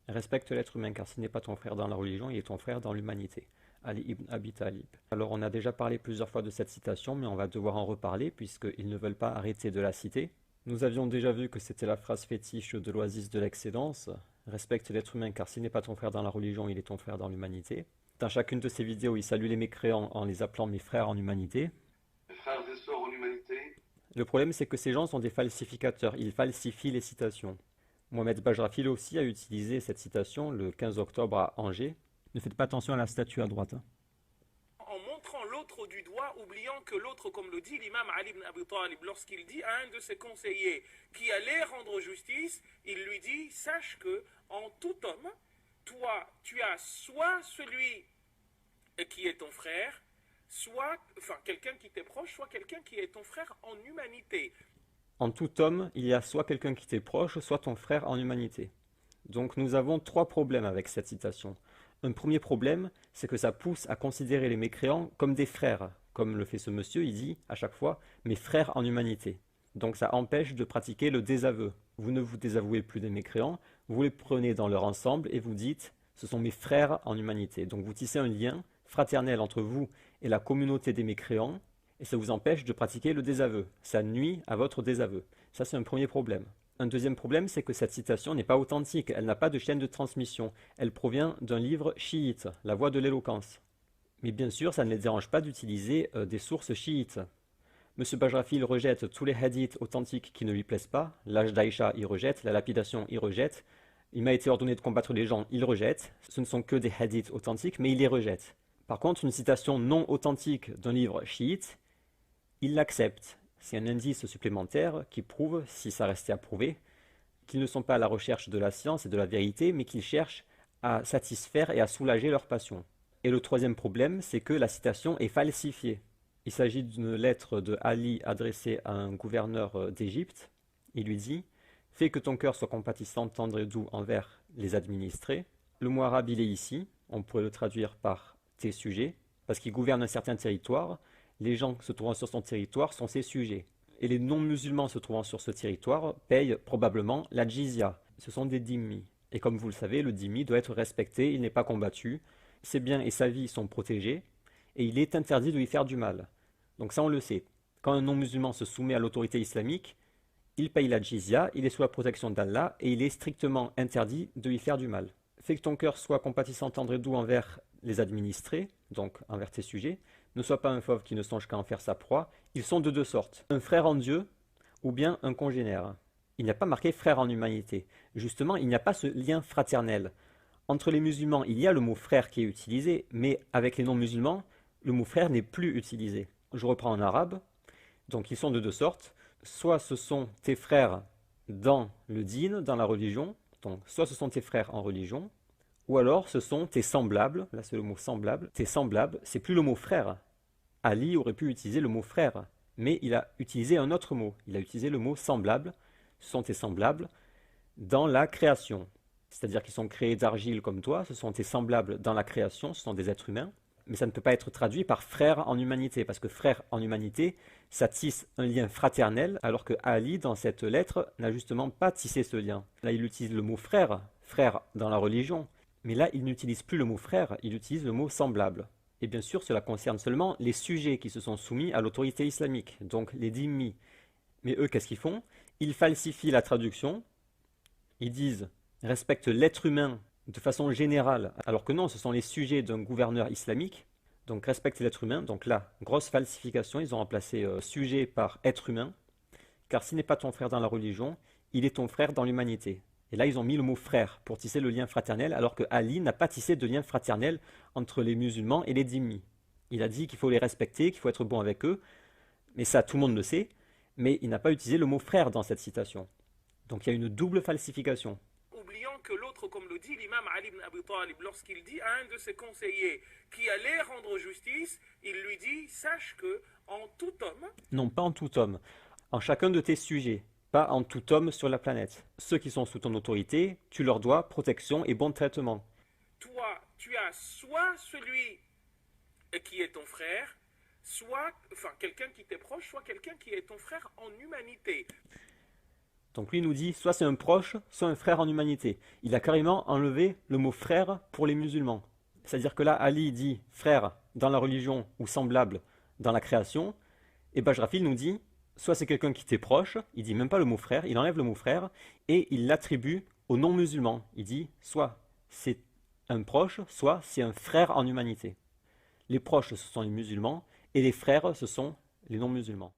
Respecte l'être humain, car s'il n'est pas ton frère dans la religion, il est ton frère dans l'humanité. Ali ibn Abi Talib. Alors on a déjà parlé plusieurs fois de cette citation, mais on va devoir en reparler, puisqu'ils ne veulent pas arrêter de la citer. Nous avions déjà vu que c'était la phrase fétiche de l'oasis de l'excellence. Respecte l'être humain, car s'il n'est pas ton frère dans la religion, il est ton frère dans l'humanité. Dans chacune de ces vidéos, il salue les mécréants en les appelant mes frères en humanité. Frères et sœurs en humanité. Le problème, c'est que ces gens sont des falsificateurs, ils falsifient les citations. Mohamed Bajrafil aussi a utilisé cette citation le 15 octobre à Angers. Ne faites pas attention à la statue à droite. En montrant l'autre du doigt, oubliant que l'autre, comme le dit l'imam Ali ibn Abi Talib, lorsqu'il dit à un de ses conseillers qui allait rendre justice, il lui dit, sache que en tout homme, toi, tu as soit celui qui est ton frère, soit, quelqu'un qui t'est proche, soit quelqu'un qui est ton frère en humanité. En tout homme, il y a soit quelqu'un qui t'est proche, soit ton frère en humanité. Donc nous avons trois problèmes avec cette citation. Un premier problème, c'est que ça pousse à considérer les mécréants comme des frères. Comme le fait ce monsieur, il dit à chaque fois mes frères en humanité. Donc ça empêche de pratiquer le désaveu. Vous ne vous désavouez plus des mécréants, vous les prenez dans leur ensemble et vous dites ce sont mes frères en humanité. Donc vous tissez un lien fraternel entre vous et la communauté des mécréants et ça vous empêche de pratiquer le désaveu. Ça nuit à votre désaveu. Ça, c'est un premier problème. Un deuxième problème, c'est que cette citation n'est pas authentique. Elle n'a pas de chaîne de transmission. Elle provient d'un livre chiite, La Voix de l'éloquence. Mais bien sûr, ça ne les dérange pas d'utiliser des sources chiites. Monsieur Bajrafil rejette tous les hadiths authentiques qui ne lui plaisent pas. L'âge d'Aïcha, il rejette. La lapidation, il rejette. Il m'a été ordonné de combattre les gens, il rejette. Ce ne sont que des hadiths authentiques, mais il les rejette. Par contre, une citation non authentique d'un livre chiite, il l'accepte. C'est un indice supplémentaire qui prouve, si ça restait à prouver, qu'ils ne sont pas à la recherche de la science et de la vérité, mais qu'ils cherchent à satisfaire et à soulager leur passion. Et le troisième problème, c'est que la citation est falsifiée. Il s'agit d'une lettre de Ali adressée à un gouverneur d'Égypte. Il lui dit « Fais que ton cœur soit compatissant, tendre et doux envers les administrés ». Le mot arabe, il est ici. On pourrait le traduire par « tes sujets », parce qu'il gouverne un certain territoire. Les gens se trouvant sur son territoire sont ses sujets. Et les non-musulmans se trouvant sur ce territoire payent probablement la jizya. Ce sont des dhimmis. Et comme vous le savez, le dhimmi doit être respecté, il n'est pas combattu. Ses biens et sa vie sont protégés. Et il est interdit de lui faire du mal. Donc ça, on le sait. Quand un non-musulman se soumet à l'autorité islamique, il paye la jizya, il est sous la protection d'Allah, et il est strictement interdit de lui faire du mal. Fais que ton cœur soit compatissant, tendre et doux envers les administrés, donc envers tes sujets. Ne sois pas un fauve qui ne songe qu'à en faire sa proie. Ils sont de deux sortes, un frère en Dieu ou bien un congénère. Il n'y a pas marqué frère en humanité. Justement, il n'y a pas ce lien fraternel. Entre les musulmans, il y a le mot frère qui est utilisé, mais avec les non-musulmans, le mot frère n'est plus utilisé. Je reprends en arabe. Donc ils sont de deux sortes. Soit ce sont tes frères dans le dîn, dans la religion, donc soit ce sont tes frères en religion, ou alors ce sont tes semblables, là c'est le mot semblable, tes semblables, c'est plus le mot frère. Ali aurait pu utiliser le mot frère, mais il a utilisé un autre mot, il a utilisé le mot semblable, ce sont tes semblables dans la création. C'est-à-dire qu'ils sont créés d'argile comme toi, ce sont tes semblables dans la création, ce sont des êtres humains, mais ça ne peut pas être traduit par frère en humanité, parce que frère en humanité, ça tisse un lien fraternel, alors que Ali, dans cette lettre, n'a justement pas tissé ce lien. Là, il utilise le mot frère, frère dans la religion, mais là, il n'utilise plus le mot frère, il utilise le mot semblable. Et bien sûr, cela concerne seulement les sujets qui se sont soumis à l'autorité islamique, donc les dhimmis. Mais eux, qu'est-ce qu'ils font? Ils falsifient la traduction, ils disent « respecte l'être humain » de façon générale, alors que non, ce sont les sujets d'un gouverneur islamique, donc respecte l'être humain, donc là, grosse falsification, ils ont remplacé sujet par être humain, car s'il n'est pas ton frère dans la religion, il est ton frère dans l'humanité. Et là, ils ont mis le mot frère pour tisser le lien fraternel, alors que Ali n'a pas tissé de lien fraternel entre les musulmans et les dhimmis. Il a dit qu'il faut les respecter, qu'il faut être bon avec eux, mais ça, tout le monde le sait, mais il n'a pas utilisé le mot frère dans cette citation. Donc il y a une double falsification. Oubliant que l'autre, comme le dit l'imam Ali ibn Abi Talib, lorsqu'il dit à un de ses conseillers qui allait rendre justice, il lui dit, sache que en tout homme... Non, pas en tout homme, en chacun de tes sujets. Pas en tout homme sur la planète. Ceux qui sont sous ton autorité, tu leur dois protection et bon traitement. Toi, tu as soit celui qui est ton frère, soit quelqu'un qui t'est proche, soit quelqu'un qui est ton frère en humanité. Donc lui nous dit soit c'est un proche, soit un frère en humanité. Il a carrément enlevé le mot frère pour les musulmans. C'est-à-dire que là, Ali dit frère dans la religion ou semblable dans la création, et Bajrafil nous dit soit c'est quelqu'un qui t'est proche, il dit même pas le mot frère, il enlève le mot frère, et il l'attribue aux non-musulmans. Il dit soit c'est un proche, soit c'est un frère en humanité. Les proches, ce sont les musulmans, et les frères, ce sont les non-musulmans.